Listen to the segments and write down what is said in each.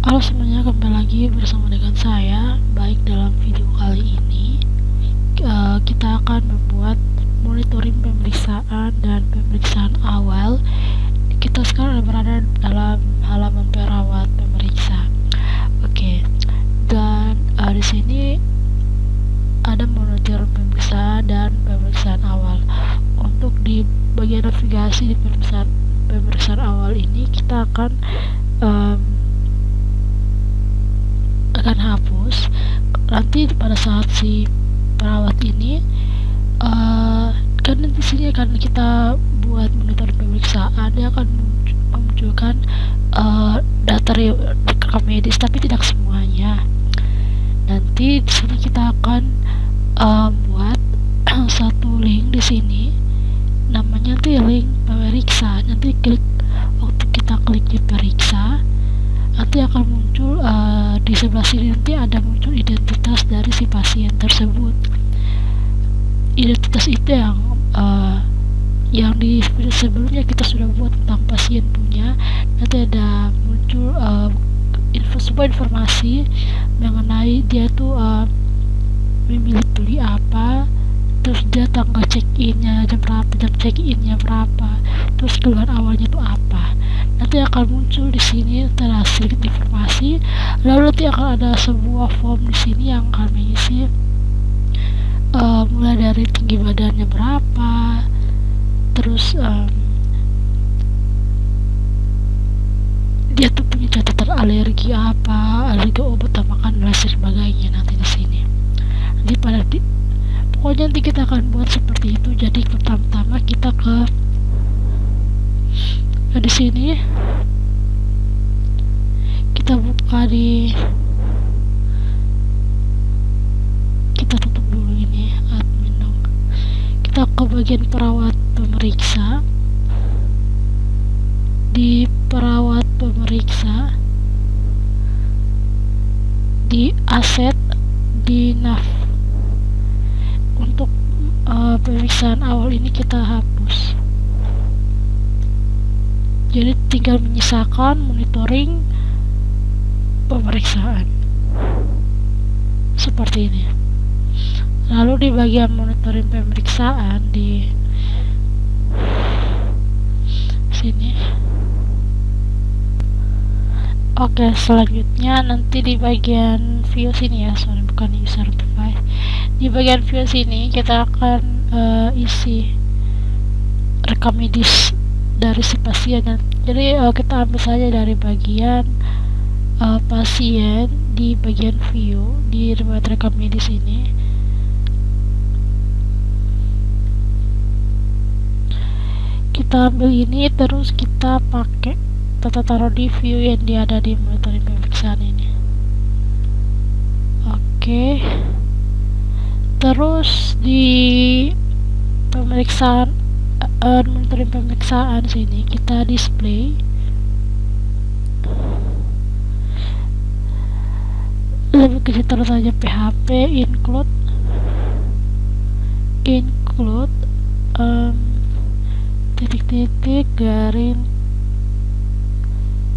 Halo semuanya, kembali lagi bersama dengan saya. Baik, dalam video kali ini kita akan membuat monitoring pemeriksaan dan pemeriksaan awal. Kita sekarang berada dalam halaman perawat pemeriksa. Oke, dan di sini ada monitor pemeriksaan dan pemeriksaan awal. Untuk di bagian navigasi di pemeriksaan awal ini kita akan hapus nanti pada saat si perawat ini kan di sini akan kita buat monitor pemeriksaan, dia akan memunculkan data rekam medis, tapi tidak semuanya. Nanti di sini kita akan buat satu link di sini, namanya nanti link pemeriksa. Nanti waktu kita klik di periksa, nanti akan muncul di sebelah sini, nanti ada muncul identitas dari si pasien tersebut. Identitas itu yang di video sebelumnya kita sudah buat tentang pasien punya. Nanti ada muncul sebuah informasi mengenai dia tuh memilih beli apa, terus dia tanggal check-innya jam berapa, jam check-innya berapa, terus keluhan awalnya itu apa. Nanti akan muncul di sini setelah sedikit informasi. Lalu nanti akan ada sebuah form di sini yang akan mengisi mulai dari tinggi badannya berapa, terus dia tuh punya catatan alergi apa, alergi obat atau makan dan sebagainya. Nanti di sini pokoknya nanti kita akan buat seperti itu. Jadi pertama-tama kita di sini kita buka kita tutup dulu ini admin dong. Kita ke bagian perawat pemeriksa. Di perawat pemeriksa, di aset, di nav, untuk pemeriksaan awal ini kita hapus. Jadi tinggal menyisakan monitoring pemeriksaan seperti ini. Lalu di bagian monitoring pemeriksaan di sini. Oke, selanjutnya nanti di bagian view sini ya, sorry bukan user device. Di bagian view sini kita akan isi rekam medis dari si pasien. Jadi kita ambil saja dari bagian pasien di bagian view di riwayat rekam medis ini. Kita ambil ini, terus kita pakai tata taruh di view yang dia ada di monitoring pemeriksaan ini. Oke, terus di pemeriksaan monitoring pemeriksaan sini kita display lebih kecil terus saja PHP include titik-titik garing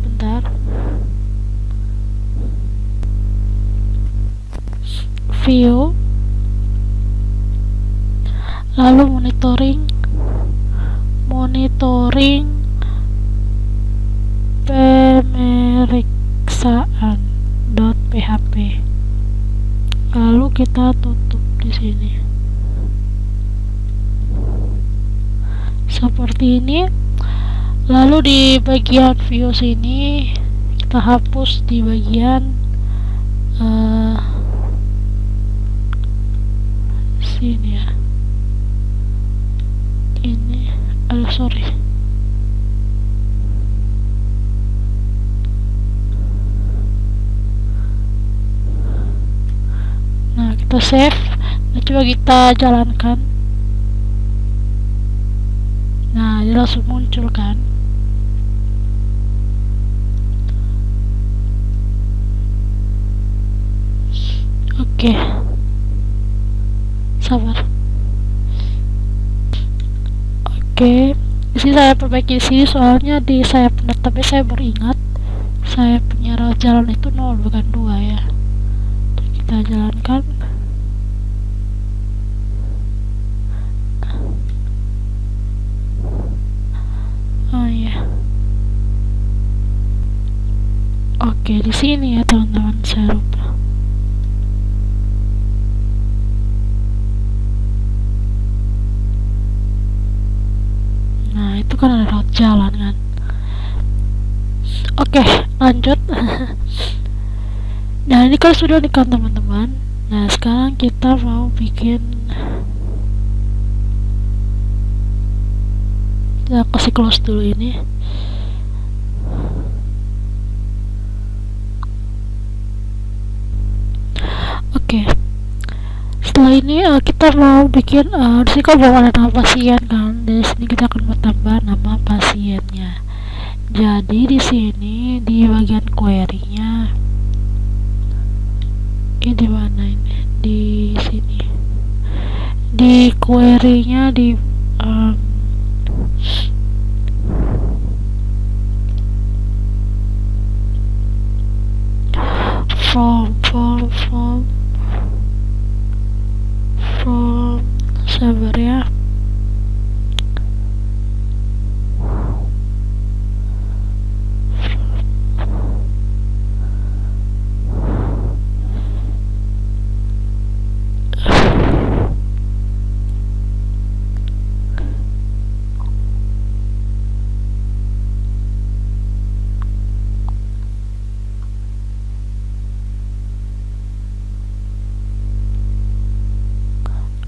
bentar view, lalu monitoring pemeriksaan.php, lalu kita tutup di sini seperti ini. Lalu di bagian view sini kita hapus di bagian sini ya, ini sorry. Nah, kita save. Nah, coba kita jalankan. Nah, dia langsung muncul kan. Oke, sabar. Oke, di sini saya perbaiki di sini, soalnya di saya penetapnya saya baru ingat saya punya rawat jalan itu 0 bukan 2 ya. Dan kita jalankan. Oh iya. Oke, di sini ya teman-teman, saya lupa. Nah, itu kan ada rawat jalan kan. Oke, lanjut. Nah, ini kan sudah nih kan teman-teman. Nah, sekarang kita mau bikin, kita kasih close dulu ini. Oke. Setelah ini kita mau bikin, di sini kan belum ada nama pasien kan. Di sini kita akan menambah nama pasiennya. Jadi di sini di bagian query-nya, ini di mana ini? Di sini. Di query-nya di from server ya.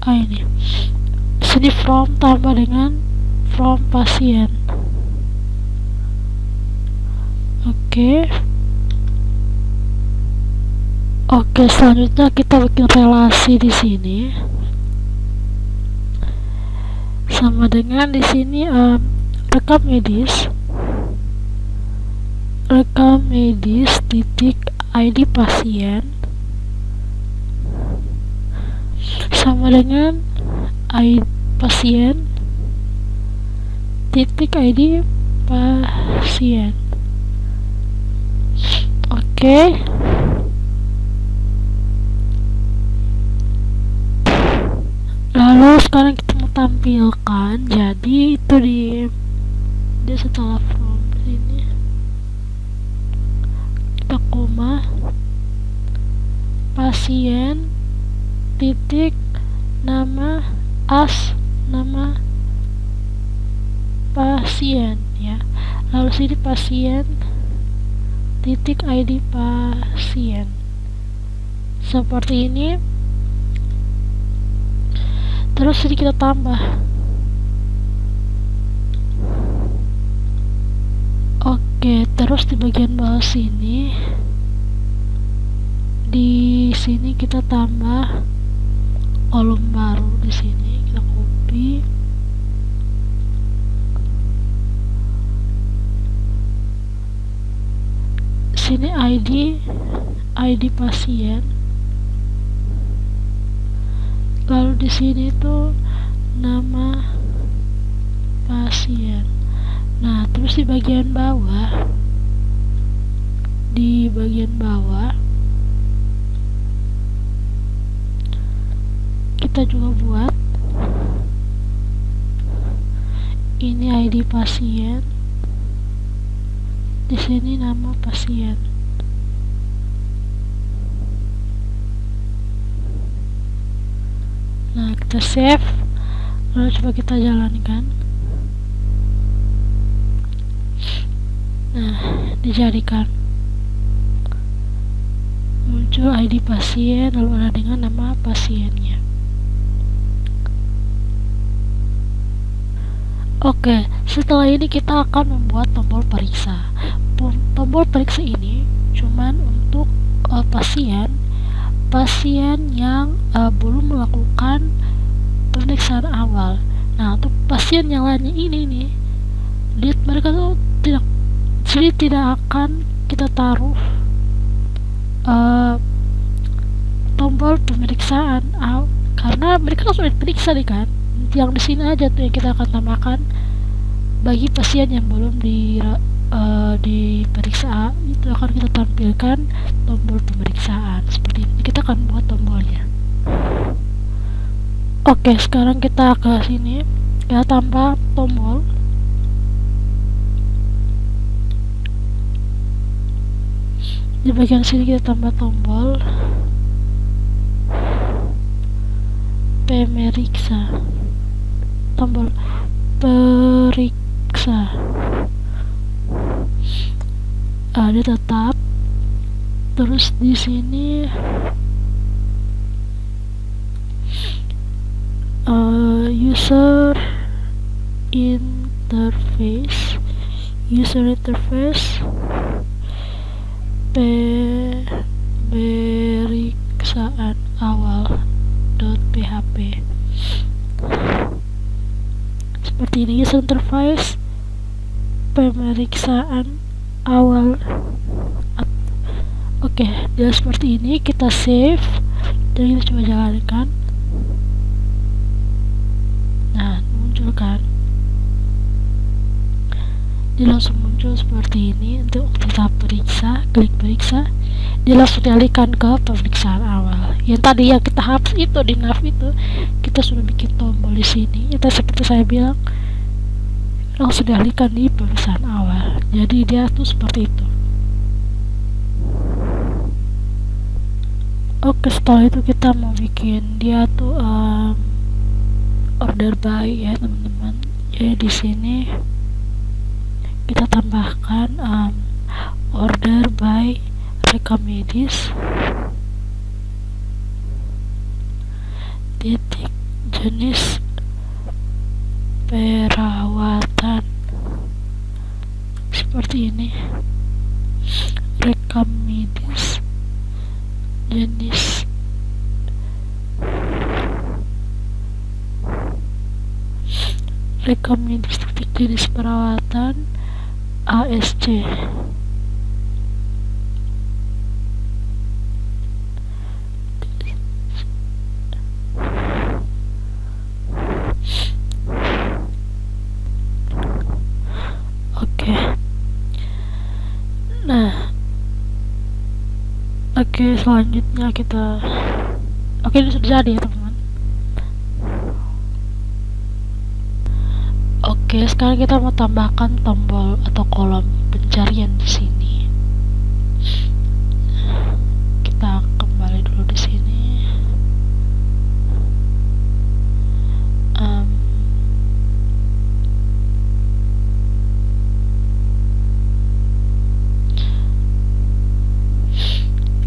Ini sini from tambah dengan from pasien. Oke, selanjutnya kita bikin relasi di sini sama dengan di sini rekam medis titik ID pasien sama dengan ID pasien titik ID pasien. Oke. Lalu sekarang kita mau tampilkan, jadi itu dia setelah from sini kita koma pasien titik nama nama pasien ya. Lalu sini pasien titik ID pasien. Seperti ini. Terus ini kita tambah. Oke, terus di bagian bawah sini, di sini kita tambah kolom baru. Di sini kita copy, sini ID pasien, lalu di sini tuh nama pasien. Nah, terus di bagian bawah, kita juga buat ini ID pasien, di sini nama pasien. Nah, kita save, lalu coba kita jalankan. Nah, dijadikan muncul ID pasien, lalu ada dengan nama pasiennya. Oke, setelah ini kita akan membuat tombol periksa. Tombol periksa ini cuman untuk pasien yang belum melakukan pemeriksaan awal. Nah, untuk pasien yang lainnya ini nih, lihat mereka tuh tidak akan kita taruh tombol pemeriksaan karena mereka sudah diperiksa nih kan. Yang di sini aja tuh yang kita akan tambahkan bagi pasien yang belum di periksa itu akan kita tampilkan tombol pemeriksaan seperti ini. Kita akan buat tombolnya. Oke, sekarang kita ke sini, kita tambah tombol. Di bagian sini kita tambah tombol pemeriksa, tombol periksa. Ada tetap. Terus di sini user interface pemeriksaan awal.php. Seperti ini, user interface pemeriksaan awal. Oke, dia seperti ini. Kita save dan kita coba jalankan. Nah, muncul kan? Dia langsung muncul seperti ini. Untuk kita periksa, klik periksa, dia langsung dialihkan ke pemeriksaan awal. Yang tadi yang kita hapus itu di nav itu, kita sudah bikin tombol di sini. Itu seperti saya bilang, langsung dialihkan di pemeriksaan awal. Jadi dia tuh seperti itu. Oke, setelah itu kita mau bikin dia tuh order by ya teman-teman. Jadi di sini kita tambahkan order by rekam medis titik jenis perawatan, seperti ini. Rekam medis jenis rekam medis titik jenis perawatan ASC. Oke, selanjutnya kita ini sudah jadi ya teman-teman. Oke, sekarang kita mau tambahkan tombol atau kolom pencarian di sini. Kita kembali dulu di sini.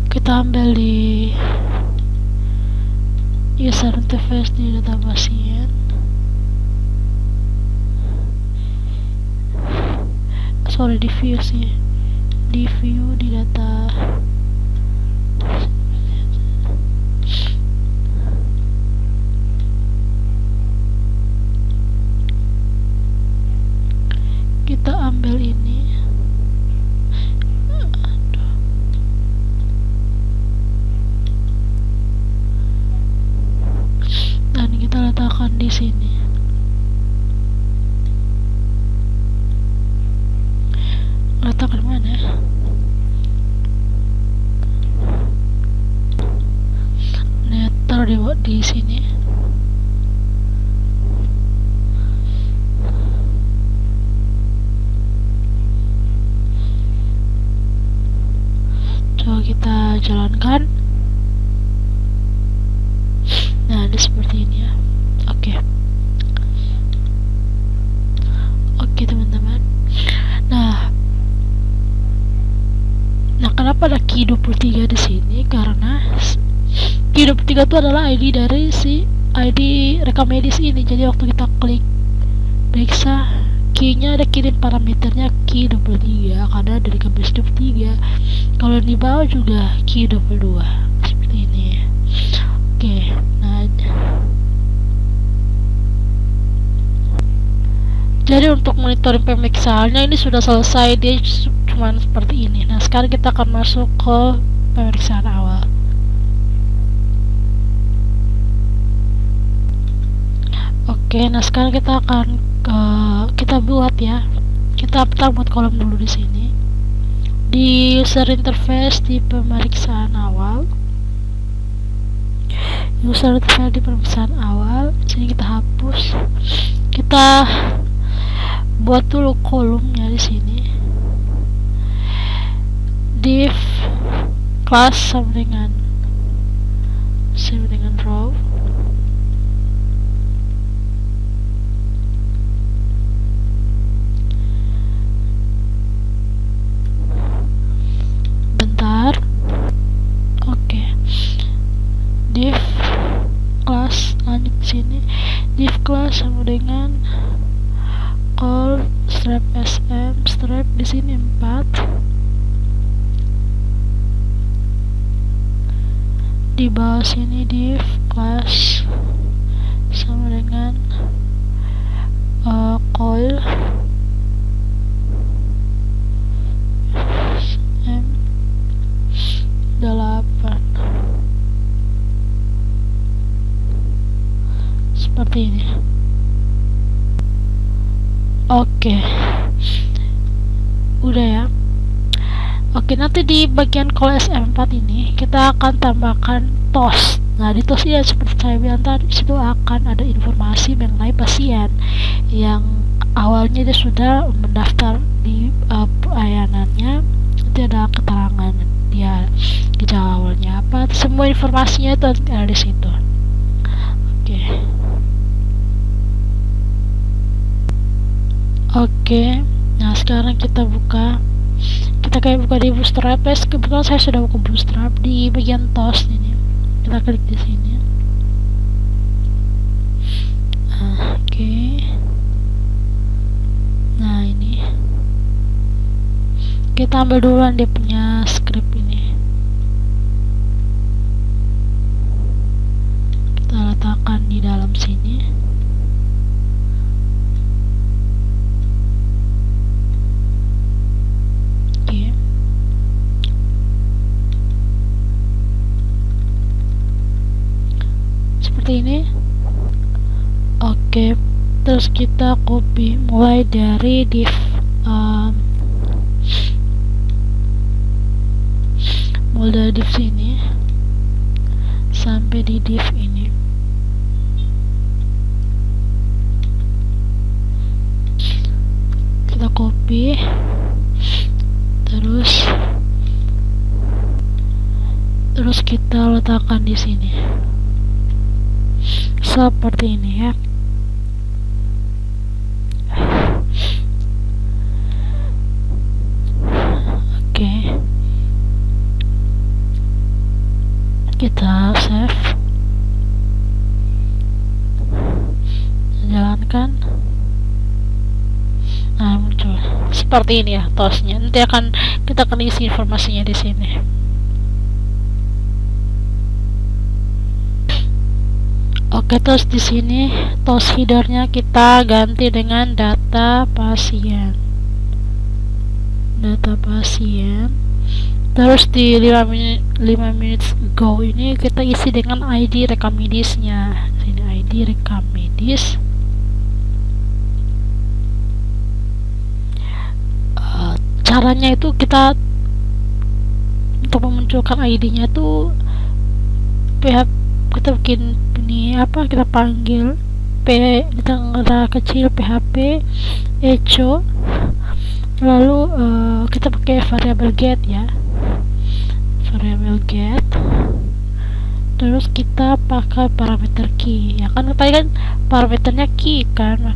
Kita ambil di user interface di data pasien. Di view sih, di view di data. Kita ambil ini. Dan kita letakkan di sini. Letakkan mana? Nah, taruh di sini. Coba kita jalankan. Nah, ada seperti ini ya. Oke teman-teman. Nah, kenapa ada key 23 di sini? Karena key 23 itu adalah ID dari si ID rekam medis ini. Jadi waktu kita klik periksa, key-nya ada kirim parameternya key 23 karena dari rekam medis 23. Kalau di bawah juga key 22 seperti ini. Oke, nah jadi untuk monitoring pemeriksaannya ini sudah selesai, dia cuman seperti ini. Nah, sekarang kita akan masuk ke pemeriksaan awal. Oke, nah sekarang kita akan kita buat ya Kita pertama buat kolom dulu di sini. Di user interface di pemeriksaan awal. User interface di pemeriksaan awal. Sini kita hapus. Kita buat dulu kolomnya di sini. Div class sama dengan row. Bentar. Oke. Div class, lanjut sini. Div class sama dengan call strap sm, strap di sini 4. Di bawah sini div class sama dengan call M8 seperti ini. Oke, udah ya. Oke, nanti di bagian call SM4 ini kita akan tambahkan TOS. Nah, di TOS ini seperti saya bilang tadi, situ akan ada informasi mengenai pasien yang awalnya dia sudah mendaftar di pelayanannya. Nanti ada keterangan dia di awalnya apa, semua informasinya itu ada di situ. Oke, nah sekarang kita buka. Kita kayak buka di Bootstrap. Kebetulan saya sudah buka Bootstrap di bagian TOS ini. Kita klik di sini. Oke. Nah, ini. Kita ambil duluan dia punya script ini. Kita letakkan di dalam sini. Ini oke, terus kita copy mulai dari div sini sampai di div ini. Kita copy terus kita letakkan di sini seperti ini ya. Oke, kita save, jalankan. Nah, muncul seperti ini ya TOS-nya. Nanti kita akan isi informasinya di sini. Oke, terus di sini TOS headernya kita ganti dengan data pasien. Terus di 5 menit ago ini kita isi dengan ID rekam medisnya. Sini ID rekam medis. Caranya itu kita untuk memunculkan ID-nya tuh kita bikin ini kita panggil di tanggal kecil php echo, lalu kita pakai variable get ya, variable get, terus kita pakai parameter key ya kan, tadi kan parameternya key kan,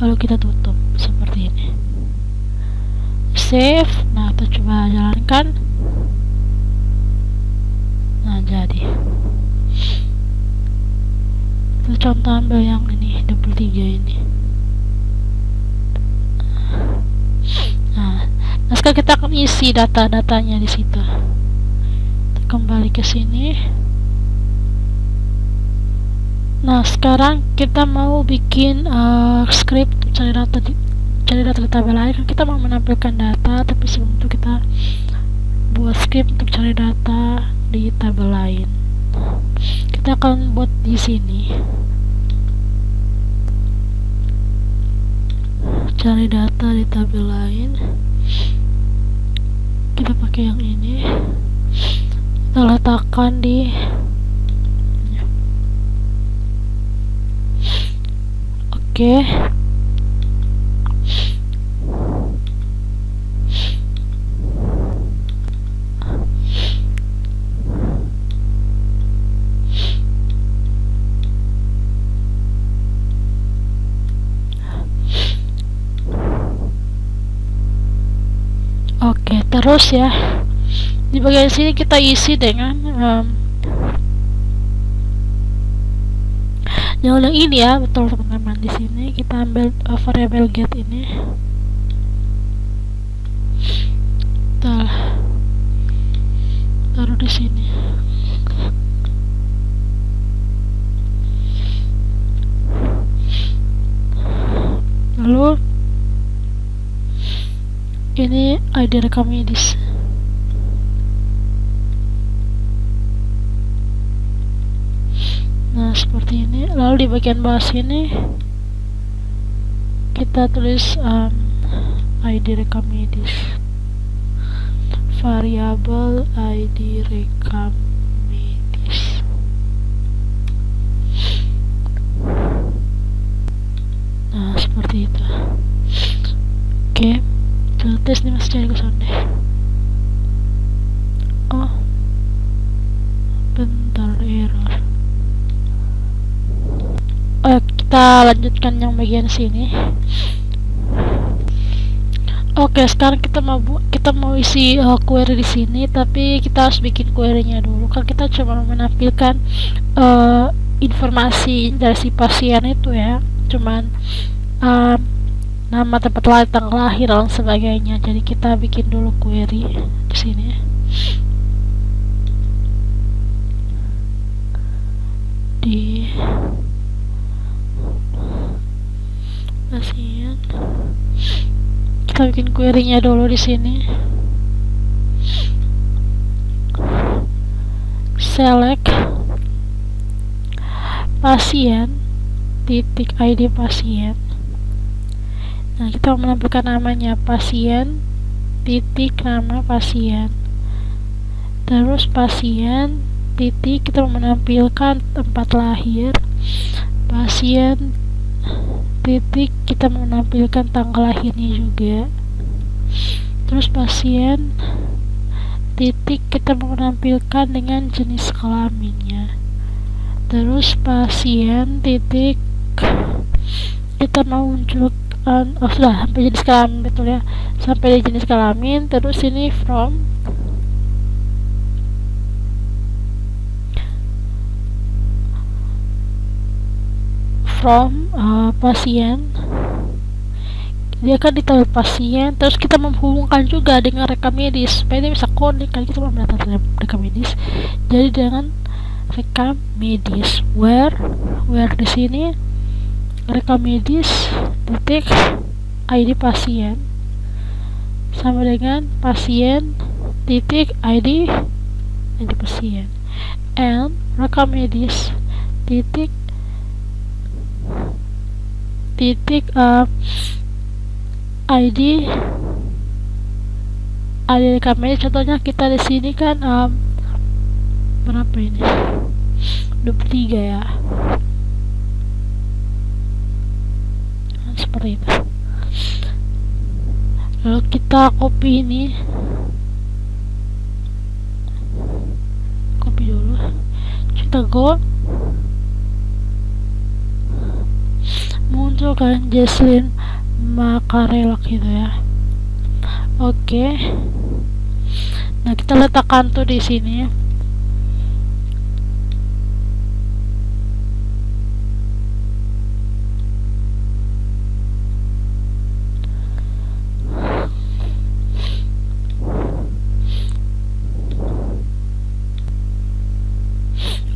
lalu kita tutup seperti ini, save. Nah, kita coba jalankan. Nah, jadi kita contoh ambil yang ini 23 ini. Nah, sekarang kita akan isi data-datanya di situ. Kita kembali ke sini. Nah, sekarang kita mau bikin script cari data di tabel lain. Kita mau menampilkan data, tapi sebelum itu kita buat script untuk cari data di tabel lain. Kita akan buat di sini. cari data di tabel lain. Kita pakai yang ini, kita letakkan di oke. Oke, terus ya di bagian sini kita isi dengan yang ini ya, betul teman-teman. Di sini kita ambil variable get ini, taruh di sini. Lalu ini ID rekam medis. Nah, seperti ini. Lalu di bagian bawah sini kita tulis ID rekam medis, variabel ID rekam medis. Nah, seperti itu. Oke, kita tes nih, masih cari kosong deh. Oh, bentar, error. Kita lanjutkan yang bagian sini. Oke, sekarang kita mau isi query di sini, tapi kita harus bikin query-nya dulu. Kan kita cuma menampilkan informasi dari si pasien itu ya, cuman nama, tempat lahir, tanggal lahir, dan sebagainya. Jadi kita bikin dulu query di sini. Di pasien, kita bikin query-nya dulu di sini. Select pasien titik ID pasien. Nah, kita mau menampilkan namanya pasien titik nama pasien. Terus pasien titik, kita mau menampilkan tempat lahir pasien titik, kita menampilkan tanggal lahirnya juga. Terus pasien titik, kita menampilkan dengan jenis kelaminnya. Terus pasien titik, kita mau munculkan, sudah sampai jenis kelamin, betul ya, sampai di jenis kelamin. Terus ini from pasien, dia akan ditaruh pasien. Terus kita menghubungkan juga dengan rekam medis supaya dia bisa connect, kan kita mau mendapatkan rekam medis. Jadi dengan rekam medis where di sini rekam medis titik ID pasien sama dengan pasien titik ID pasien, and rekam medis titik ID rekam medis. Contohnya kita di sini kan berapa ini, 23 ya. Nah, seperti itu. Lalu kita copy ini, copy dulu, kita go, munculkan Jesslyn Makarelak gitu ya. Oke. Nah, kita letakkan tuh di sini.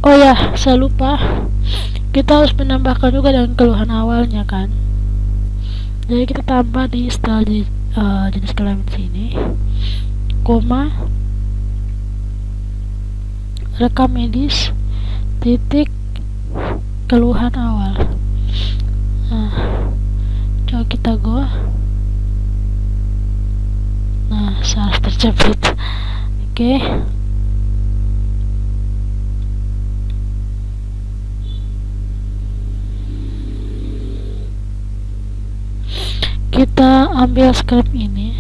Oh ya, saya lupa. Kita harus menambahkan juga dengan keluhan awalnya kan. Jadi kita tambah di setelah jenis kelamin sini, koma, rekam medis titik keluhan awal. Nah, coba kita go. kejepit. Oke. Kita ambil script ini,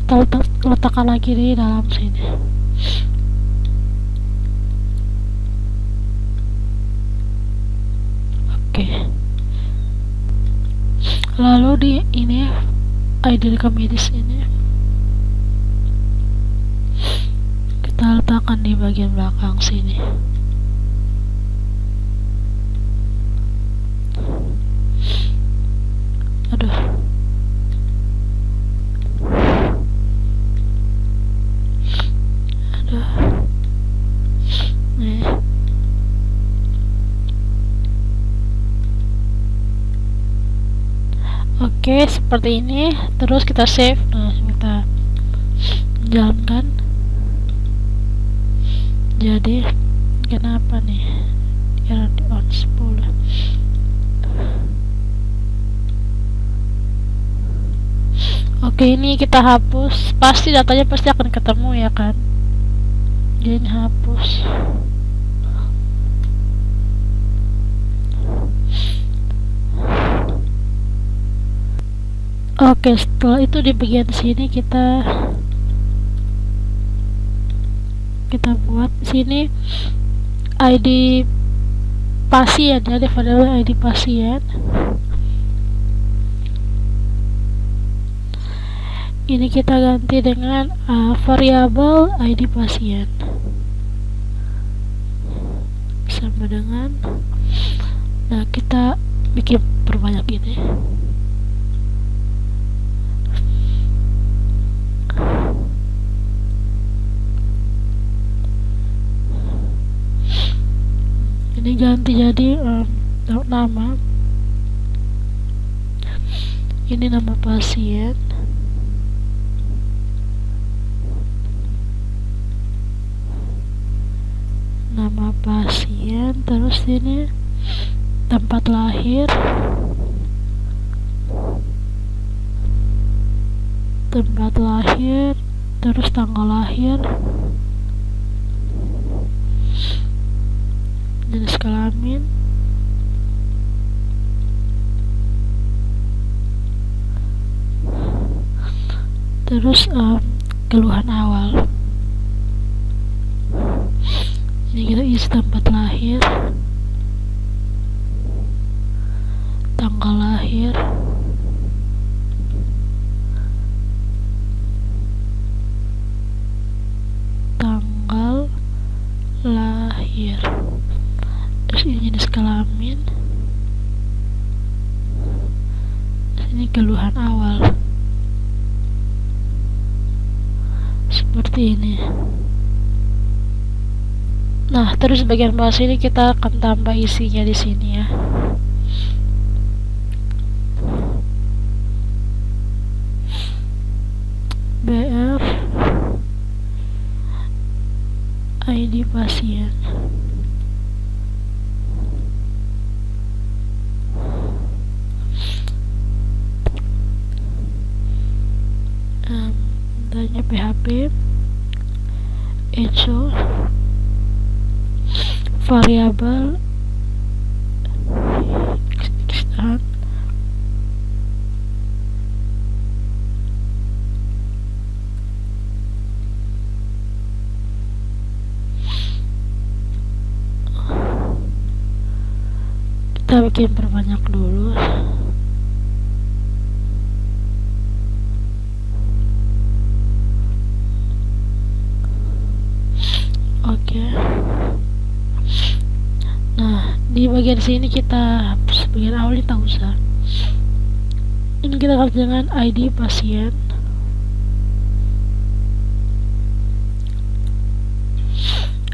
kita letakkan lagi di dalam sini. Oke. Lalu di ini ID Archimedes ini kita letakkan di bagian belakang sini. Aduh. Nih. Oke, seperti ini. Terus kita save. Nah, kita jalankan. Jadi kenapa nih? Karena di on 10. Oke, ini kita hapus. Pasti datanya pasti akan ketemu ya kan? Jadi hapus. Oke, setelah itu di bagian sini kita buat sini ID pasien, jadi variabel ID pasien. Ini kita ganti dengan variabel ID pasien sama dengan, nah kita bikin perbanyak ini. Ini ganti jadi nama, ini nama pasien, nama pasien, terus ini tempat lahir, terus tanggal lahir, jenis kelamin, terus keluhan awal. Ini kita isi tempat lahir, tanggal lahir, terus ini jenis kelamin, ini keluhan awal, seperti ini. Nah, terus bagian bawah sini kita akan tambah isinya di sini ya. BF ID pasien. Tanya PHP echo variabel start kita bikin perbanyak dulu. Oke. Nah, di bagian sini kita hapus bagian awal, ini tak usah. Ini kita ganti dengan ID pasien.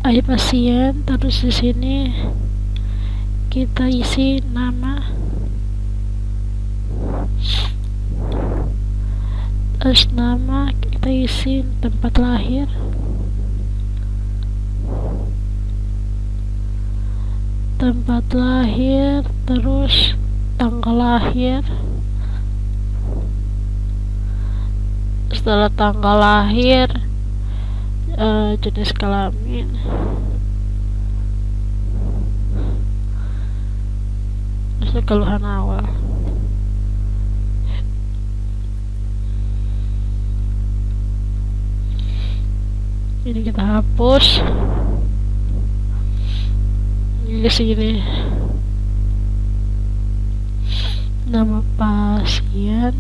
ID pasien, terus di sini kita isi nama, terus nama kita isi tempat lahir, terus tanggal lahir, setelah tanggal lahir, jenis kelamin, terus keluhan awal. Ini kita hapus. Ini sini nama pasien,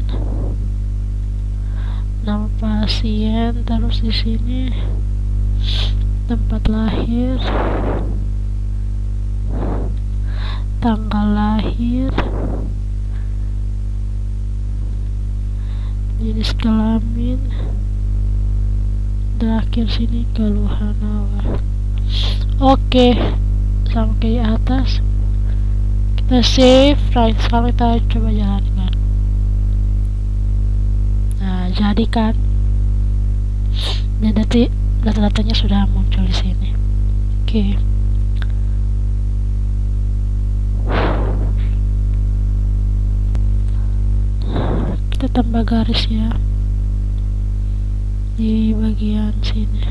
terus di sini tempat lahir, tanggal lahir, jenis kelamin, terakhir sini keluhan awal. Oke, sampai atas kita save. Right, sekarang kita coba jalankan. Nah, jadi kan data-datanya sudah muncul di sini. Oke. Kita tambah garis ya di bagian sini.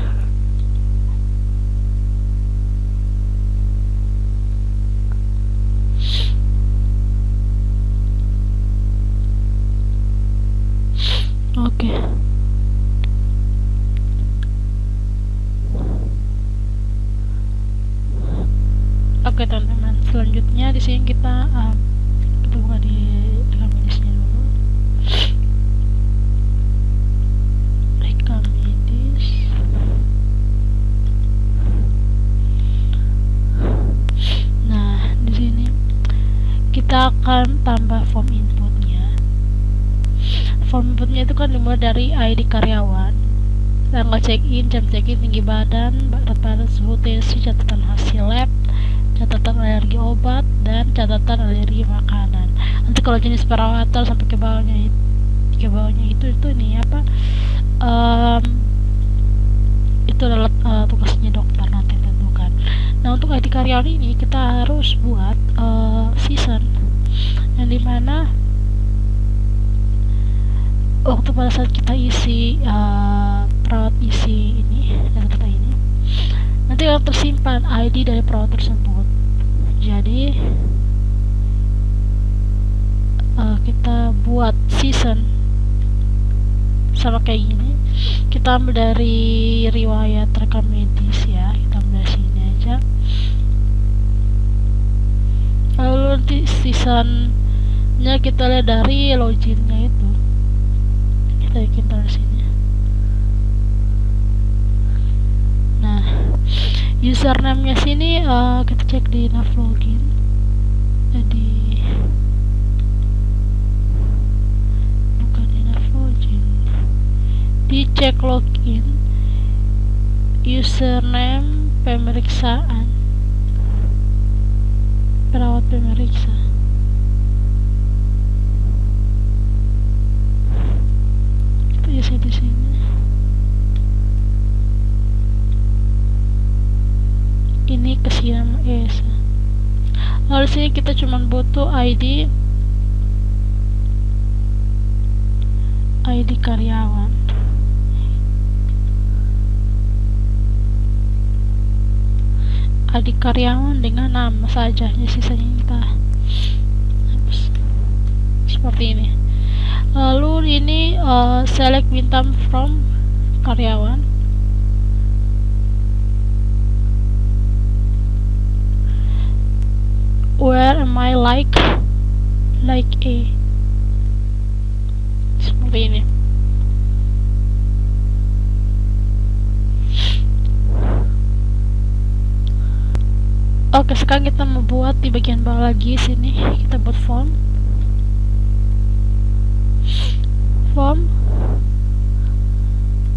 Oke. Oke teman-teman, selanjutnya di sini kita buka di rekam medisnya dulu. Rekam medis. Nah, di sini kita akan tambah form inputnya. Form inputnya itu kan dimulai dari ID karyawan, tanggal check-in, jam check-in, tinggi badan, berat badan, suhu tensi, catatan hasil lab, catatan alergi obat, dan catatan alergi makanan. Nanti kalau jenis perawatan sampai ke bawahnya itu ini apa? Itu adalah tugasnya dokter nanti tentukan. Nah, untuk ID karyawan ini kita harus buat season yang dimana waktu pada saat kita isi perawat isi ini data ini nanti akan tersimpan ID dari perawat tersebut. Jadi kita buat season sama kayak gini. Kita ambil dari riwayat rekam medis ya, kita ambil dari sini aja. Lalu nanti seasonnya kita lihat dari loginnya itu. Kita taruh sini. Nah, username-nya sini kita cek di nav login. Jadi bukan di nav login, di cek login, username pemeriksaan, perawat pemeriksa. Isi di sini. Ini kesiram Esa. Lalu sini kita cuma butuh ID karyawan. ID karyawan dengan nama saja. Sisanya kita hapus. Seperti ini. Lalu ini select bintang from karyawan. Where am I like A? Seperti ini. Oke, sekarang kita membuat di bagian bawah lagi sini. Kita buat form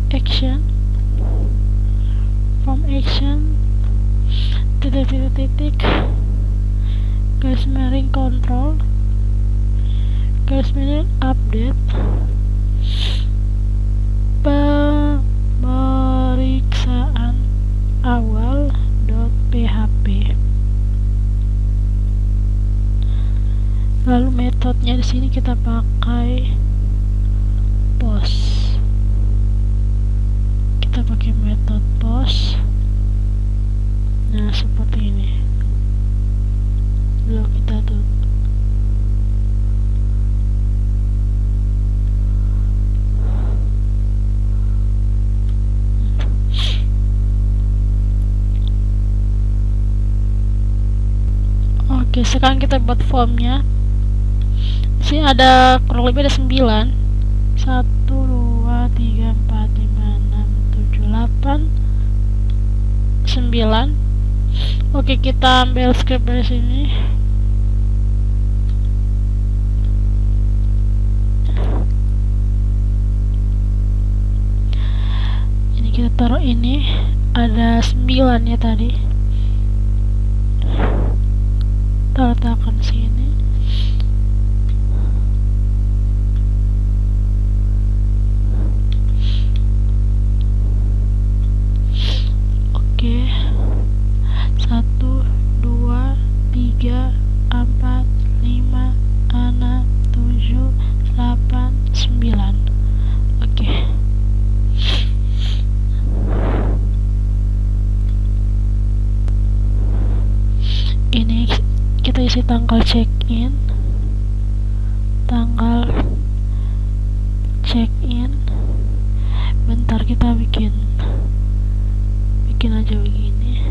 action titik garis miring control garis miring update pemeriksaan awal .php. Lalu metodenya di sini kita pakai post. kita pakai metode post. Nah, seperti ini. Lalu kita tutup. Oke, sekarang kita buat formnya. Di sini ada kurang lebih ada 9. 1, 2, 3, 4, 5, 6, 7, 8, 9. Oke, kita ambil script dari sini. Ini kita taruh ini, ada 9 ya tadi. Kita letakkan sini. Oke. 1, 2, 3, 4, 5, 6, 7, 8, 9. Oke. Ini kita isi tanggal check-in, bentar kita bikin aja begini.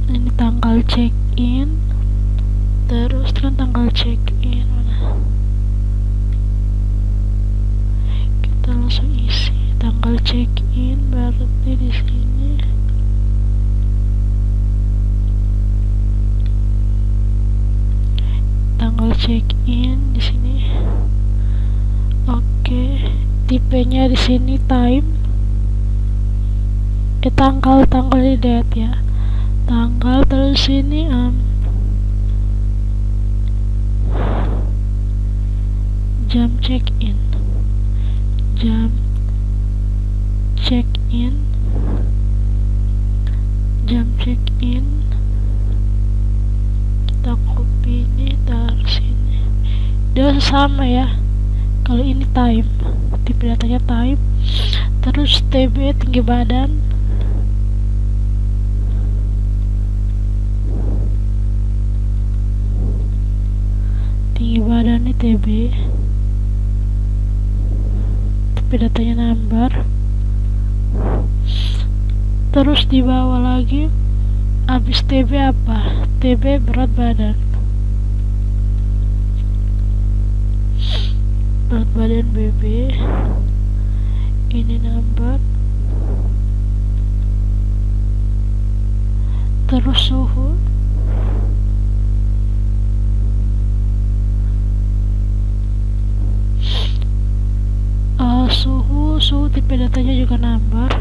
Ini tanggal check-in, terus kan tanggal check-in mana? Kita langsung isi tanggal check-in, berarti di sini. Tanggal check-in di sini. Oke, tipenya di sini time. Tanggal di date ya. Tanggal, terus sini jam check-in. Jam check-in. Kita copy ini, taruh sini. Dia sama ya. Kalau ini time, tipe datanya time. Terus TB, tinggi badan. Tinggi badan ini TB. Tipe datanya number. Terus di bawah lagi, habis TB apa? TB berat badan. Berat badan BB. Ini number. Terus suhu. Suhu tipe datanya juga number.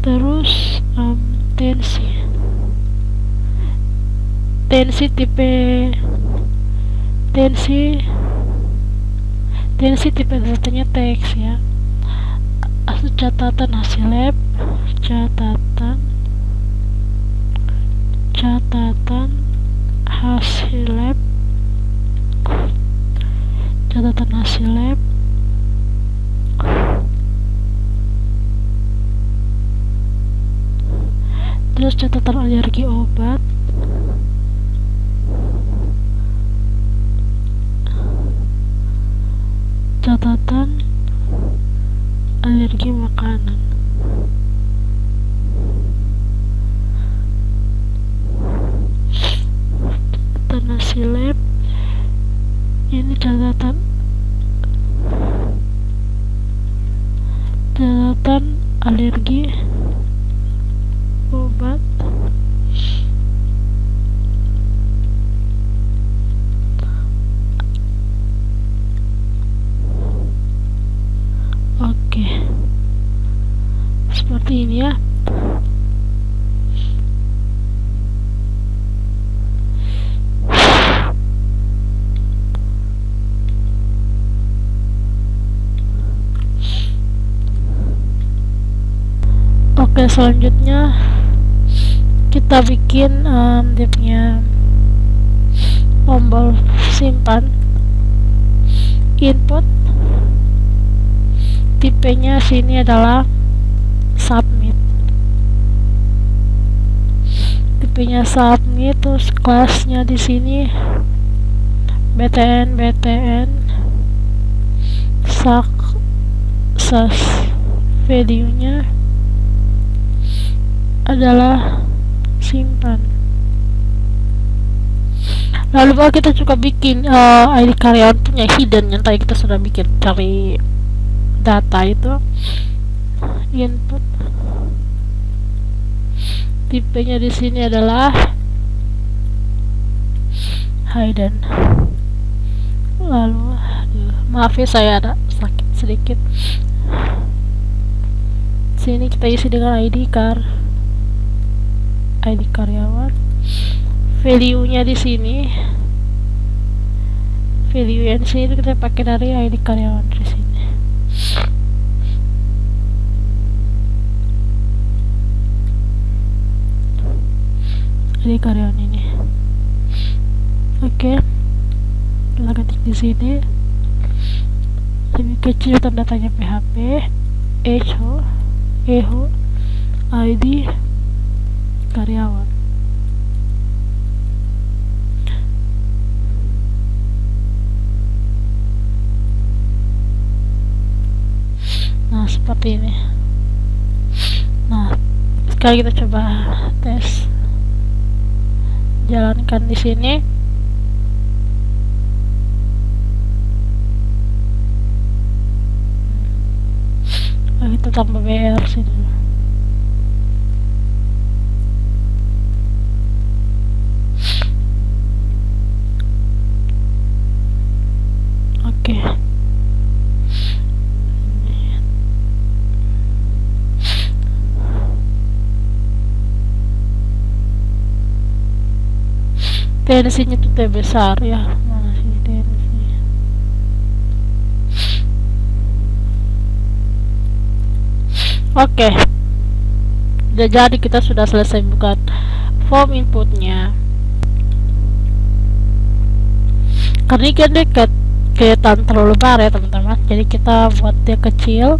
Terus tensi tipe datanya teks ya. Catatan hasil lab, catatan hasil lab, terus catatan alergi obat, catatan alergi makanan. Catatan hasil lab, ini catatan alergi obat. Oke, seperti ini ya. Oke, selanjutnya kita bikin dia punya tombol simpan input, tipenya sini adalah submit, tipenya submit, terus kelasnya di sini btn success, value nya adalah simpan. Lalu baru kita juga bikin ID karyawan punya hidden yang tadi kita sudah bikin, cari data itu input, tipenya di sini adalah hidden. Lalu maaf ya, saya ada sakit sedikit. Sini kita isi dengan ID karyawan. Value nya di sini, value yang di sini kita pakai dari ID karyawan di sini. ID karyawan ini. Oke, kita ketik di sini lebih kecil tanda tanya PHP echo ID karyawan. Nah, seperti ini. Nah, sekarang kita coba tes, jalankan di sini. Kita tambah BR sini. Oke. Tensinya tuh T besar ya. Mana sih tensi? Oke. Udah jadi, kita sudah selesai buka form inputnya. Karena ini kan dekat kelihatan terlalu besar ya teman-teman, jadi kita buat dia kecil.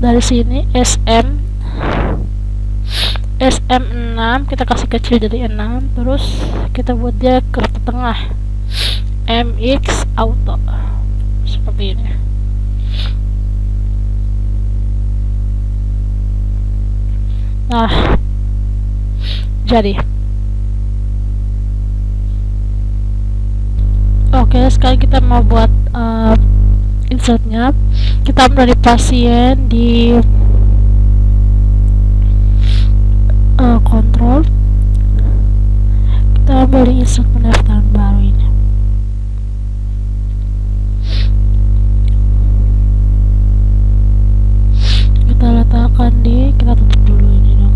Dari sini SM6 kita kasih kecil jadi 6, terus kita buat dia ke tengah MX auto seperti ini. Nah, jadi oke, sekarang kita mau buat insertnya. Kita ambil dari pasien di kontrol, kita ambil di insert pendaftaran baru ini. Kita letakkan di, kita tutup dulu ini dong.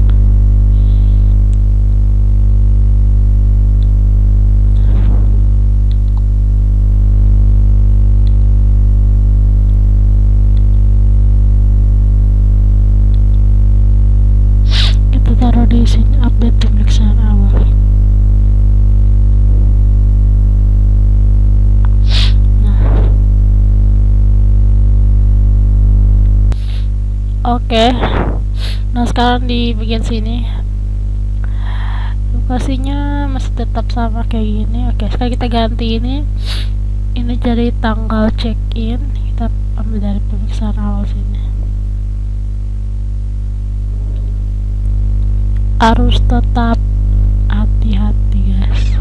Taruh di sini, update pemeriksaan awal. Oke. Nah, sekarang di bagian sini lokasinya masih tetap sama kayak gini. Oke, sekarang kita ganti ini jadi tanggal check-in. Kita ambil dari pemeriksaan awal sini. Harus tetap hati-hati guys.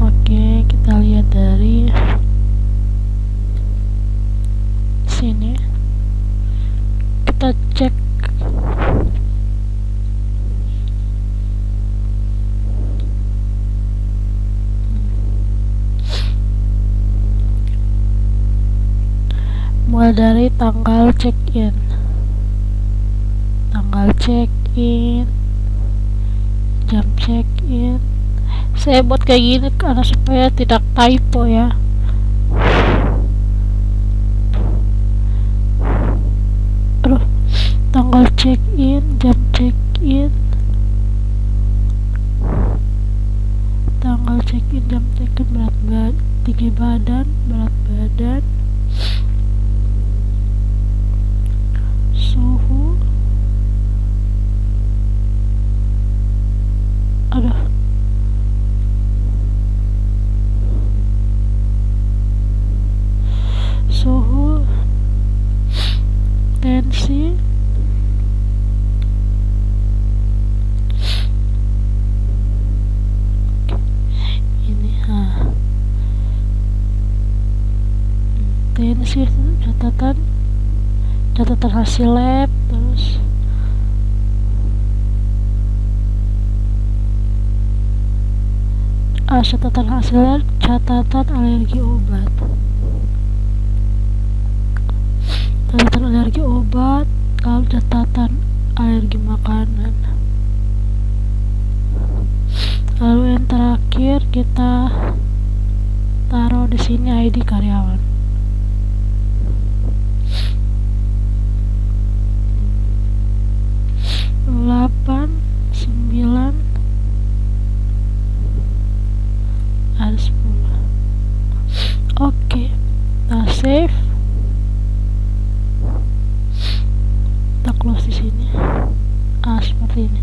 Oke, kita lihat dari sini, kita cek mulai dari tanggal check-in, jam check-in. Saya buat kayak gini karena supaya tidak typo ya. tanggal check in, jam check in, tanggal check in, jam check in, tinggi badan, berat badan, suhu, aduh, suhu, tensi, ini tensi itu catatan hasil lab, terus catatan hasil lab, catatan alergi obat, lalu catatan alergi makanan. Lalu yang terakhir kita taruh di sini ID karyawan. Delapan, 9, ada 10. Oke, kita save. Kita close di sini. Seperti ini.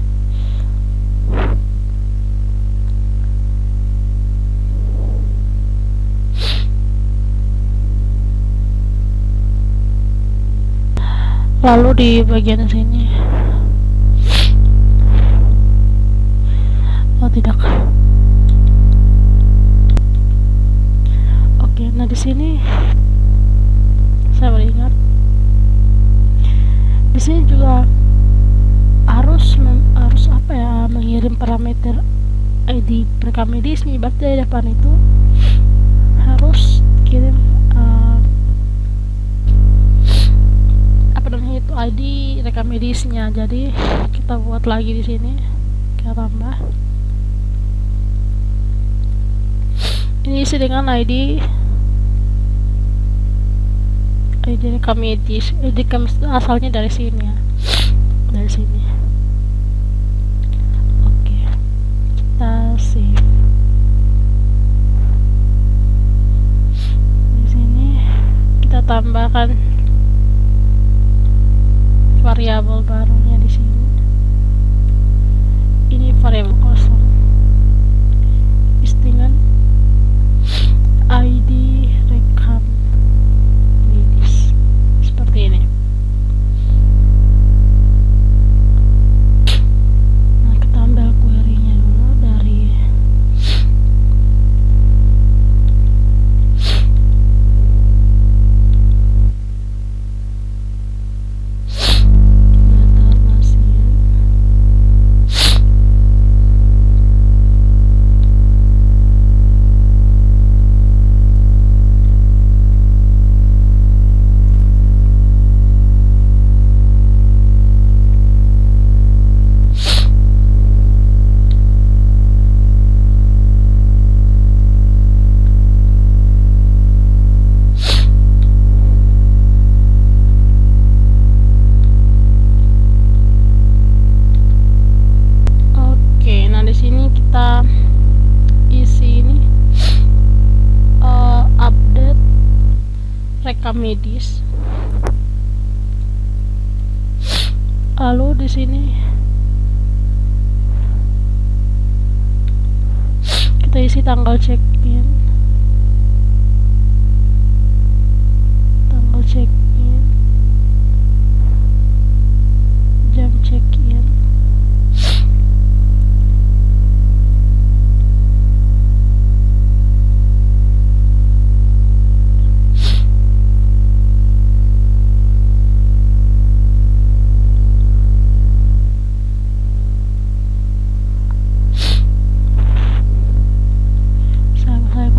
Lalu di bagian sini, tidak. Oke, nah di sini saya baru ingat, di sini juga harus mengirim parameter ID perekam medisnya. Berarti di depan itu harus kirim itu ID rekam medisnya. Jadi kita buat lagi di sini, kita tambah. Ini isi dengan ID rekam medis. ID rekam itu asalnya dari sini ya, dari sini. Oke, kita save. Di sini kita tambahkan variabel barunya di sini. Ini variabel kosong, isi dengan ID rekam medis seperti ini. Nah, kita ambil query-nya dulu dari rekam medis. Lalu di sini kita isi tanggal check-in, jam check-in, saya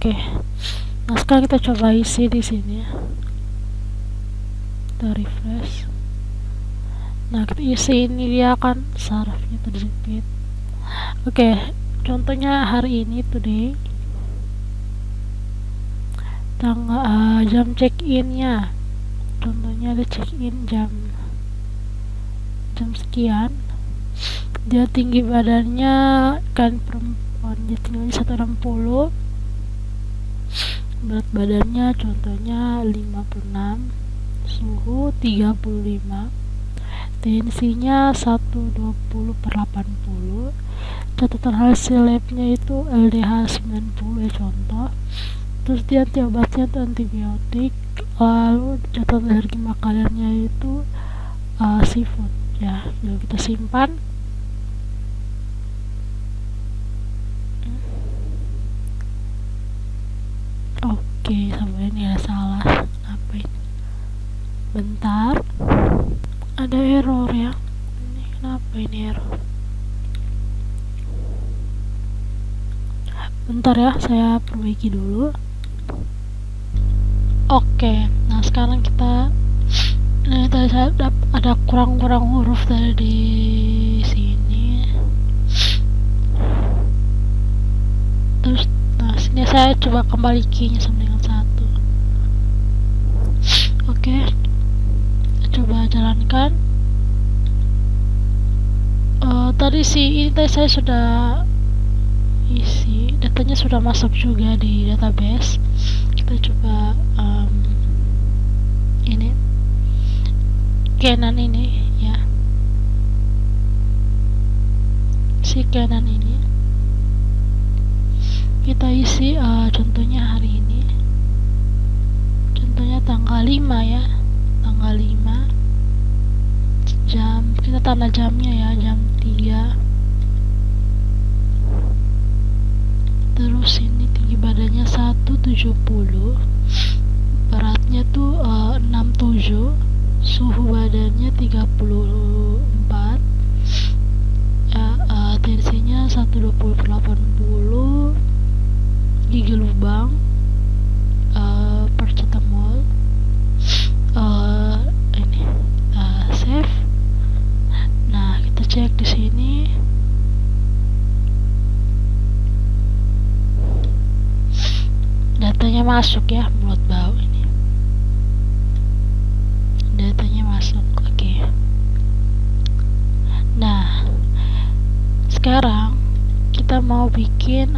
Oke. Nah, sekarang kita coba isi di sini. Kita refresh. Nah, kita isi ini, dia akan sarafnya terjepit. Oke, contohnya hari ini today. Jam check-innya. Contohnya ada check-in jam sekian. Dia tinggi badannya kan perempuan, dia tinggi 160. Berat badannya contohnya 56, suhu 35, tensinya 120/80. Catatan hasil labnya itu LDH 90 ya contoh. Terus dia obatnya itu antibiotik. Lalu catatan alergi makanannya itu seafood ya. Lalu kita simpan. Oke, sampai ini ada salah. Apa ini? Bentar, ada error ya. Ini kenapa ini error? Bentar ya, saya perbaiki dulu. Oke, nah sekarang kita tadi saya ada kurang huruf tadi di sini. Terus sini saya coba kembali key-nya sama dengan 1. Oke, coba jalankan. Tadi saya sudah isi, datanya sudah masuk juga di database. Kita coba ini Canon ini ya, si Canon ini kita isi. Contohnya hari ini, contohnya tanggal 5 ya, tanggal 5 jam, kita tanda jamnya ya, jam 3. Terus ini tinggi badannya 170, beratnya tuh 67, suhu badannya 34 ya, tensinya 120/80, gigi lubang, paracetamol. Ini save. Nah, kita cek di sini. Datanya masuk ya, mulut bau ini. Datanya masuk. Oke. Nah, sekarang kita mau bikin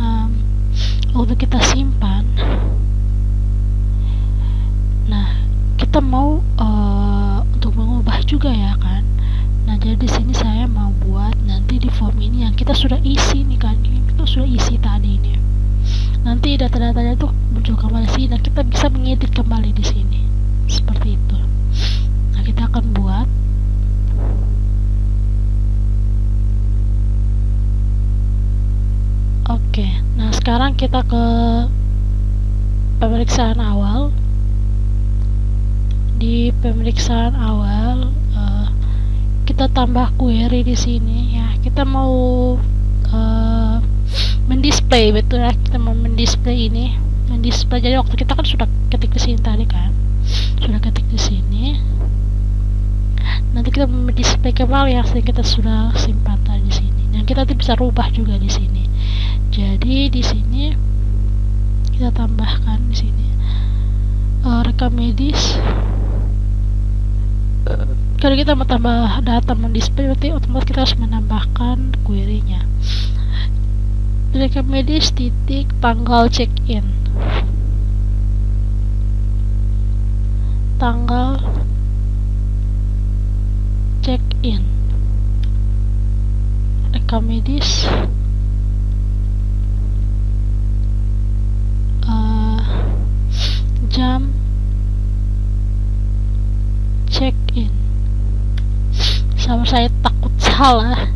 untuk kita simpan. Nah, kita mau untuk mengubah juga ya kan. Nah, jadi di sini saya mau buat nanti di form ini yang kita sudah isi nih kan, kita sudah isi tadi ini. Nanti data-datanya itu muncul kembali sini dan kita bisa mengedit kembali di sini. Seperti itu. Nah, kita akan buat. Oke, nah sekarang kita ke pemeriksaan awal. Di pemeriksaan awal kita tambah query di sini ya. Kita mau mendisplay, betul ya, kita mau mendisplay ini, mendisplay. Jadi waktu kita kan sudah ketik di sini tadi kan, sudah ketik di sini. Nanti kita mendisplay kembali yang kita sudah simpan tadi di sini. Dan kita bisa rubah juga di sini. Jadi di sini kita tambahkan di sini rekam medis. Kalau kita mau tambah data mendisplay, berarti otomatis kita harus menambahkan query-nya. Rekam medis titik tanggal check-in, tanggal check-in, rekam medis jam check-in. Sama saya takut salah.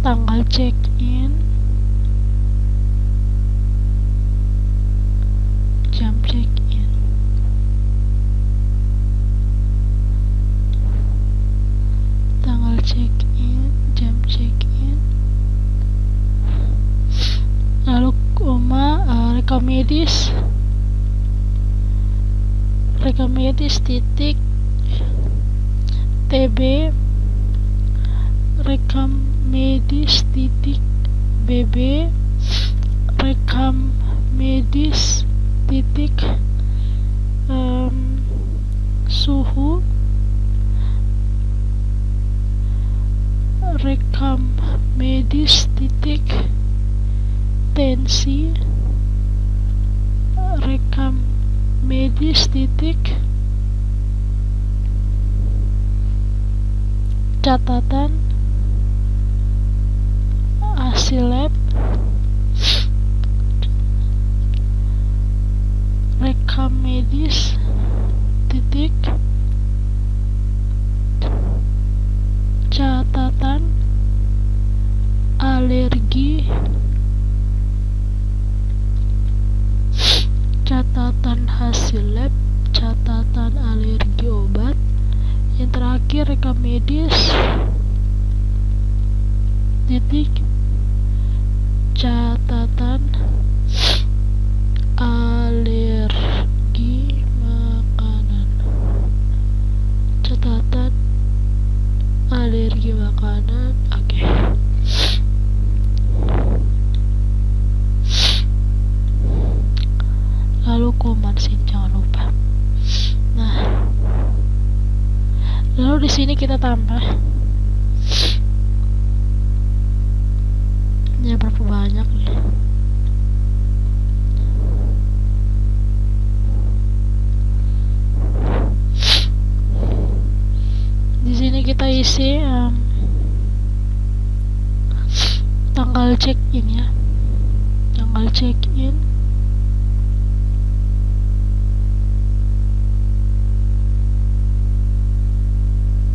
Tanggal check-in, jam check-in, tanggal check-in, jam check-in. medis titik TB, rekam medis titik BB, rekam medis titik suhu, rekam medis titik tensi, rekam medis titik catatan hasil lab, rekam medis titik catatan alergi, catatan hasil lab, catatan alergi obat. Yang terakhir rekam medis titik catatan alergi makanan, catatan alergi makanan. Oke. Lalu komansin jangan lupa. Nah, lalu di sini kita tambah ya berapa banyak nih. Di sini kita isi tanggal check-in ya. Tanggal check-in,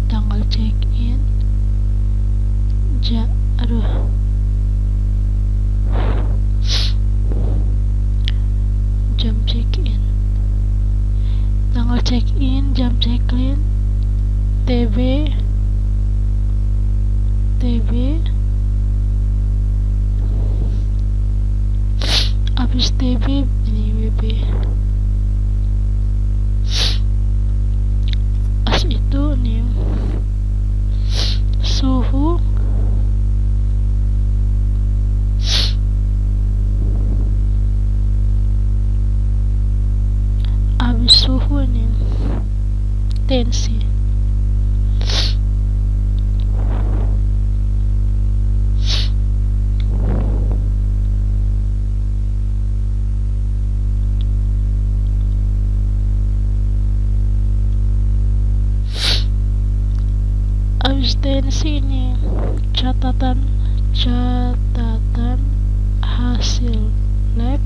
tanggal check-in, jam check-in, tanggal check-in, jam check-in, TB, habis TB ini WB, as itu nih suhu, habis suhu nih tensi. Habis tensi ini catatan hasil lab,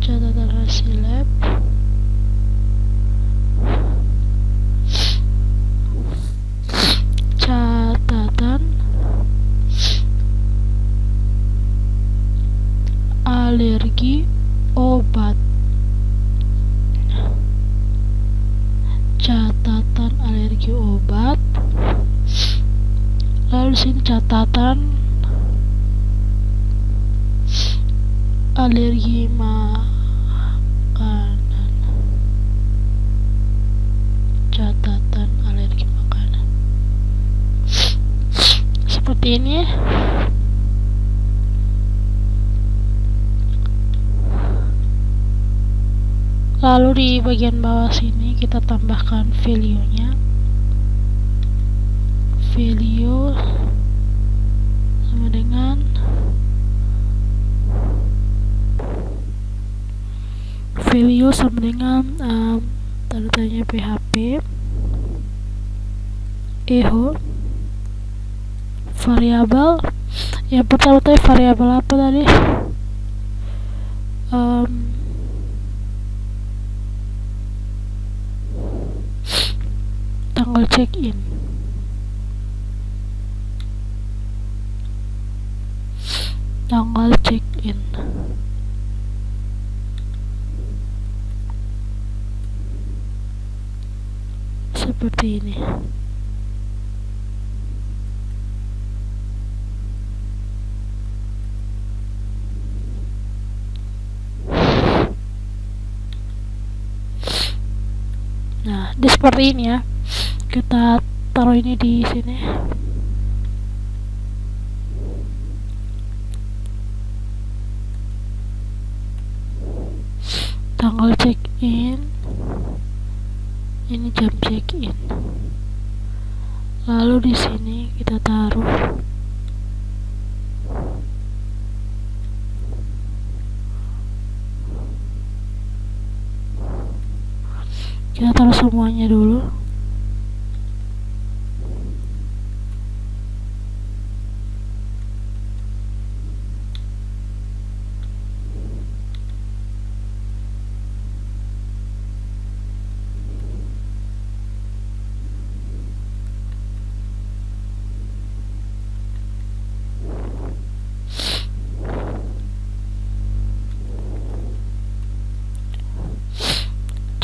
catatan hasil lab, catatan alergi obat, catatan alergi obat. Lalu sini catatan alergi makanan, catatan alergi makanan. Seperti ini. Lalu di bagian bawah sini kita tambahkan value-nya. Value sama dengan tanda tanya PHP, echo, variabel. Yang pertama tadi variabel apa tadi? Tanggal check-in. Tanggal check-in. Seperti ini. Nah, dia seperti ini ya. Kita taruh ini di sini. Tanggal check in, ini jam check in. Lalu di sini kita taruh semuanya dulu.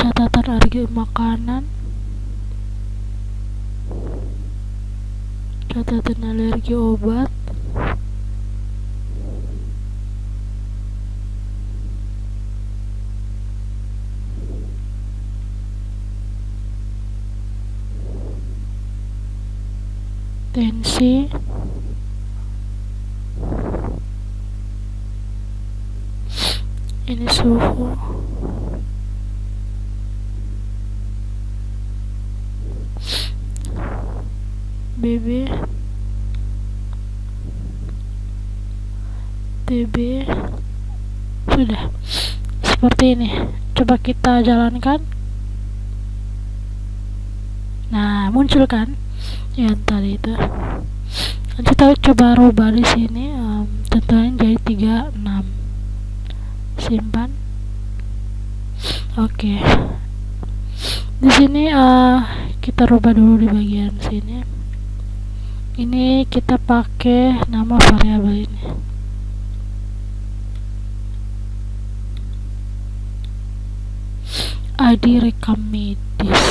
Catatan harga makanan, catatan alergi obat, tensi, ini suhu, BB, TB. Sudah seperti ini. Coba kita jalankan. Nah, muncul kan yang tadi itu. Nanti kita coba rubah di sini, tentunya jadi 36. Simpan. Oke. Di sini kita rubah dulu di bagian sini. Ini kita pakai nama variabel ini. ID rekam medis.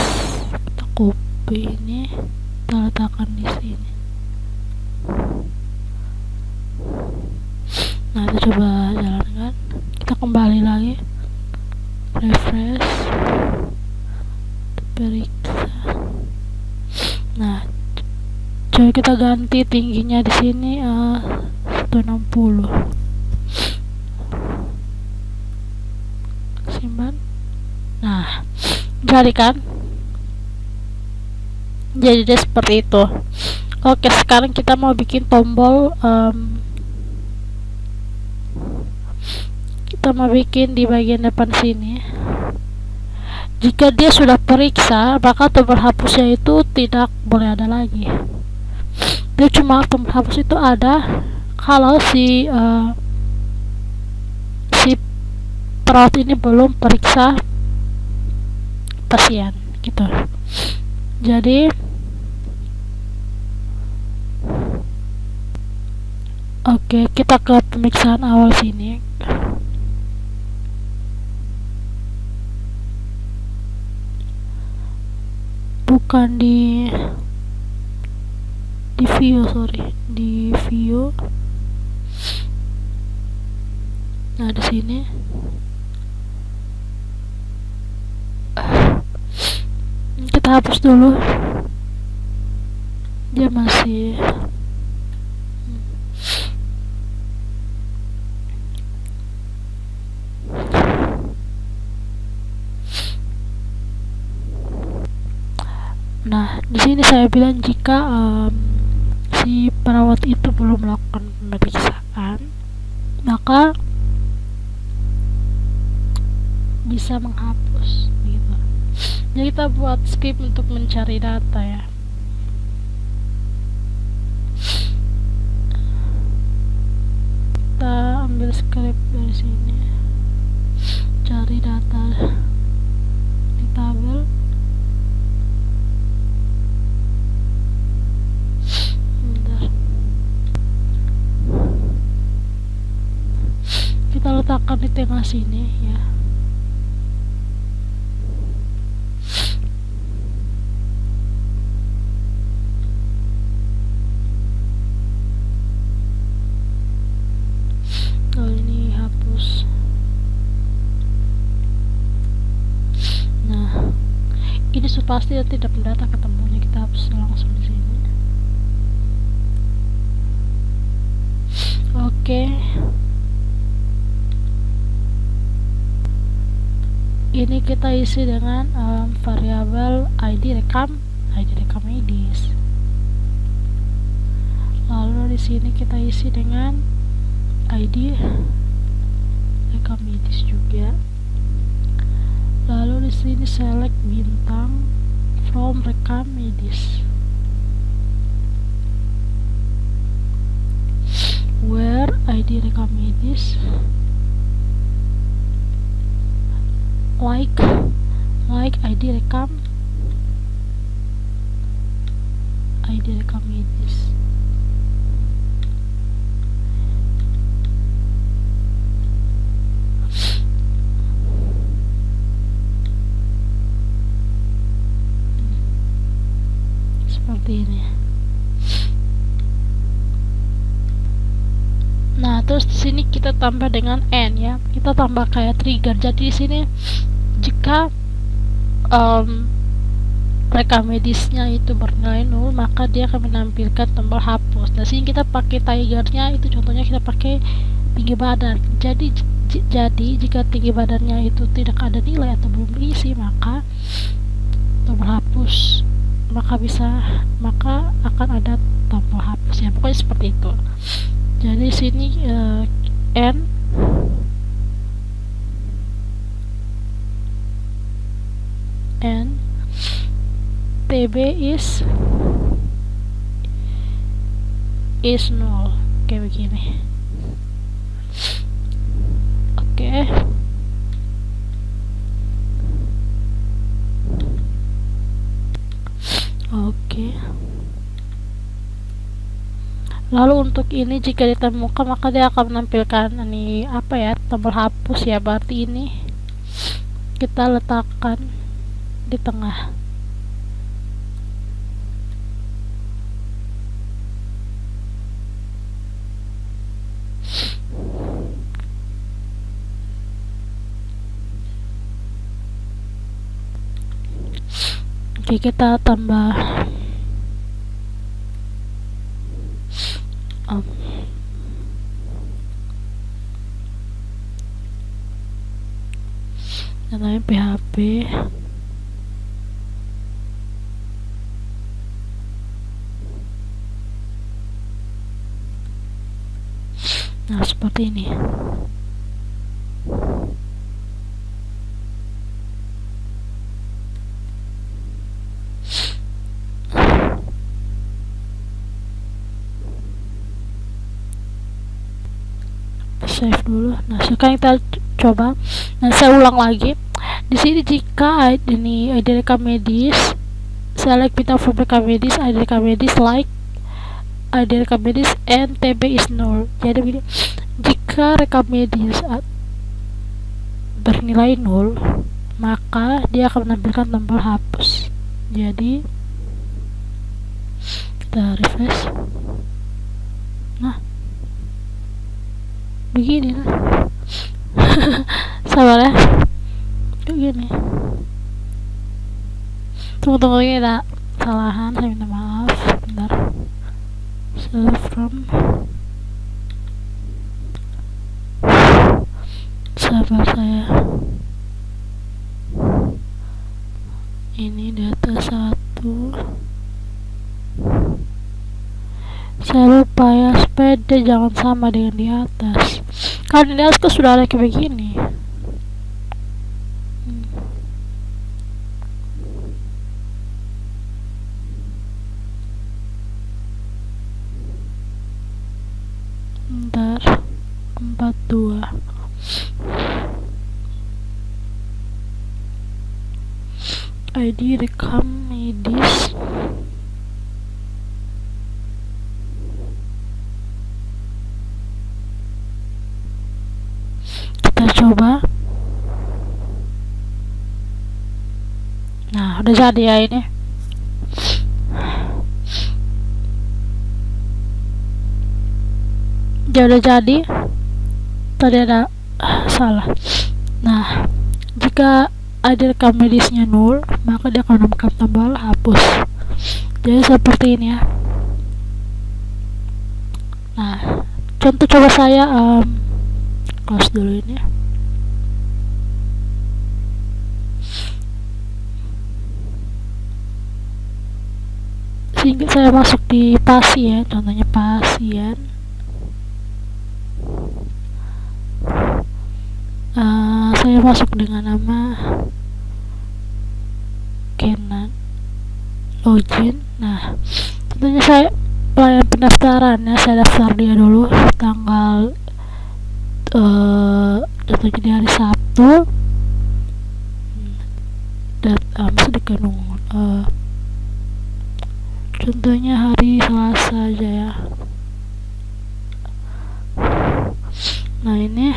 Kita copy ini, kita letakkan di sini. Nah, kita coba jalankan. Kita kembali lagi, refresh, periksa. Nah, coba kita ganti tingginya di sini 160. Simpan. Nah, jadi kan? Jadi dia seperti itu. Oke, sekarang kita mau bikin tombol. Kita mau bikin di bagian depan sini. Jika dia sudah periksa, maka tombol hapusnya itu tidak boleh ada lagi. Dia cuma tombol hapus itu ada kalau si perawat ini belum periksa pasien gitu. Jadi oke, kita ke pemeriksaan awal sini. Bukan di view, di view. Nah, di sini kita hapus dulu. Dia masih Nah, di sini saya bilang jika si perawat itu belum melakukan pemeriksaan, maka bisa menghapus gitu. Jadi kita buat script untuk mencari data ya. Kita ambil script dari sini, cari data di tabel. Kita letakkan di tengah sini ya. Kalau ini hapus. Nah, ini ini pasti tidak data ketemunya, kita hapus langsung di sini. Oke. Ini kita isi dengan variabel ID rekam medis. Lalu di sini kita isi dengan ID rekam medis juga. Lalu di sini select bintang from rekam medis, where ID rekam medis like ID rekam medis. Seperti ini. Nah, terus di sini kita tambah dengan n ya. Kita tambah kayak trigger. Jadi di sini jika rekam medisnya itu bernilai 0, maka dia akan menampilkan tombol hapus. Nah, sini kita pakai triggernya itu, contohnya kita pakai tinggi badan. Jadi jika tinggi badannya itu tidak ada nilai atau belum diisi, maka tombol hapus maka akan ada tombol hapus ya, pokoknya seperti itu. Jadi sini n TB is 0, kayak begini. Oke. Lalu untuk ini jika ditemukan maka dia akan menampilkan ini apa ya, tombol hapus ya. Berarti ini kita letakkan di tengah. Oke, kita tambah namanya PHP nah seperti ini. Save dulu. Nah, sekarang kita coba. Nah, saya ulang lagi. Di sini jika ini ID rekam medis, select bintang from rekam medis, ID rekam medis like ID rekam medis and TB is 0. Jadi begini, jika rekam medis bernilai 0, maka dia akan menampilkan tombol hapus. Jadi kita refresh. Nah, begini lah. Sabar ya, begini. Tunggu ini ada kesalahan, saya minta maaf. Bentar. Select from, sabar saya. Ini data 1. Saya lupa ya, supaya dia jangan sama dengan di atas. Kan di atas sudah ada kayak begini. Bentar, 42. ID rekam medis. Kita coba. Nah, udah jadi ya ini. Dia udah jadi. Tadi ada salah. Nah, jika ada rekam medisnya 0, maka dia akan menemukan tombol hapus. Jadi seperti ini ya. Nah, contoh coba saya close dulu ini. Sehingga saya masuk di pasien, contohnya pasien. Saya masuk dengan nama Kenan, login. Nah, tentunya saya pelayan pendaftaran ya, saya daftar dia dulu tanggal contohnya di hari Sabtu, masih dikenung contohnya hari Selasa aja ya. Nah, ini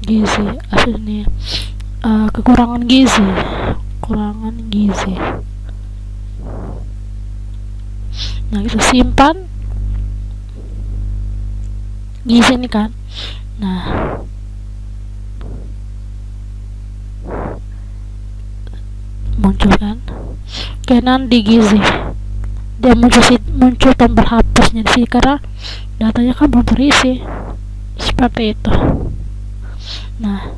gizi aslinya, kekurangan gizi. Nah, kita simpan gizi ini kan. Nah, muncul kan Kenan di gizi, dia muncul tombol hapusnya di sini karena datanya kan belum terisi, seperti itu. Nah,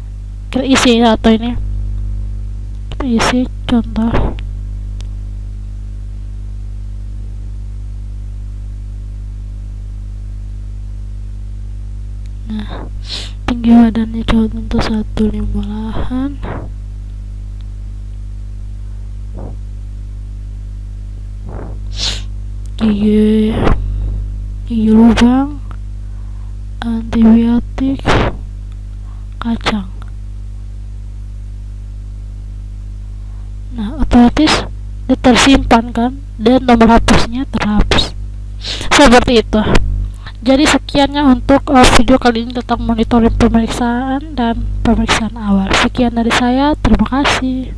kita isi atau ini kita isi contoh. Nah, tinggi badannya contoh 158, gigi lubang, antibiotik, kacang. Nah, otomatis dia tersimpan kan, dan nomor hapusnya terhapus, seperti itu. Jadi sekiannya untuk video kali ini tentang monitoring pemeriksaan dan pemeriksaan awal. Sekian dari saya, terima kasih.